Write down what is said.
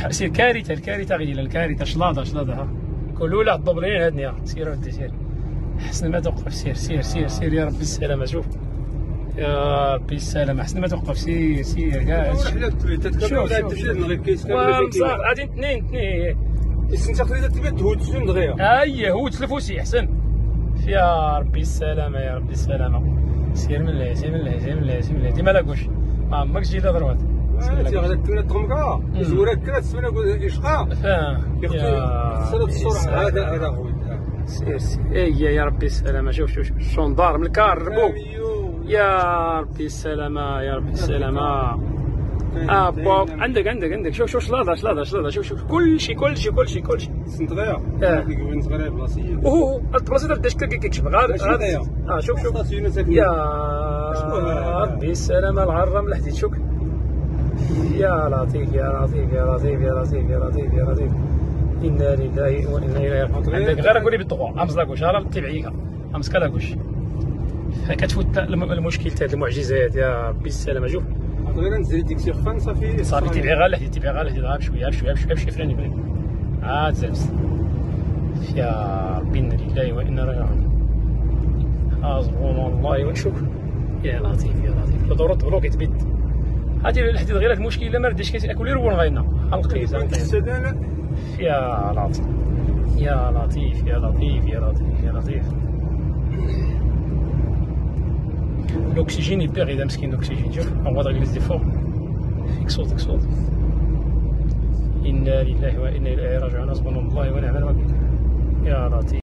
سير كارثه الكارثه غير الكارثه شلاضه ها كلوا لا الدبلين هادني سير ودي سير حسن ما توقف سير يا ربي السلامه شوف يا ربي السلامه حسن ما توقف سير كاع شوف غادي اثنين انت تقريبا تبات تهود سن دغيا اي هو تلفوسي احسن يا ربي السلامه يا ربي السلامه سير من الله ديما لاكوش ما عمرك جيت ضربات انت غادا تكون طمكا زورك كرا تسمعنا اشقا يا السرعه هذا خويا سير يا ربي السلامه شوف الشوندار من الكار يا ربي السلامه بوب عندك شوف شلاضه شوف كلشي سنت غيا كيبان صغير بلاصيه اوه البلاصه ديال الدشكه كيكشف غادي شوف يا ربي السلامه العرام الحديد شوف يا لطيف انا لله وانا اليه راجعون عندك غير قولي بالطغوا امس لاكوش راه تبعيك امس كلاكوش كتفوت المشكل تاع المعجزات يا ربي السلامه شوف غير نزيد ديك شي خفان صافي تبعي غير لحدي غير بشويه فلاني عاد زلمس يا ربي انا لله وانا راجعون حسبنا الله ونشوف يا لطيف ضرورت بلوك تبيت هادي الحديد غير المشكل الا ما رديش كياكل يرون غاينا حلقي يا لطيف الاكسجين يبيغ اذا مسكين الاكسجين شوف هو غادي يجلس فوق فيك صوت انا لله وانا اليه راجعون حسبنا الله ونعم الوكيل يا لطيف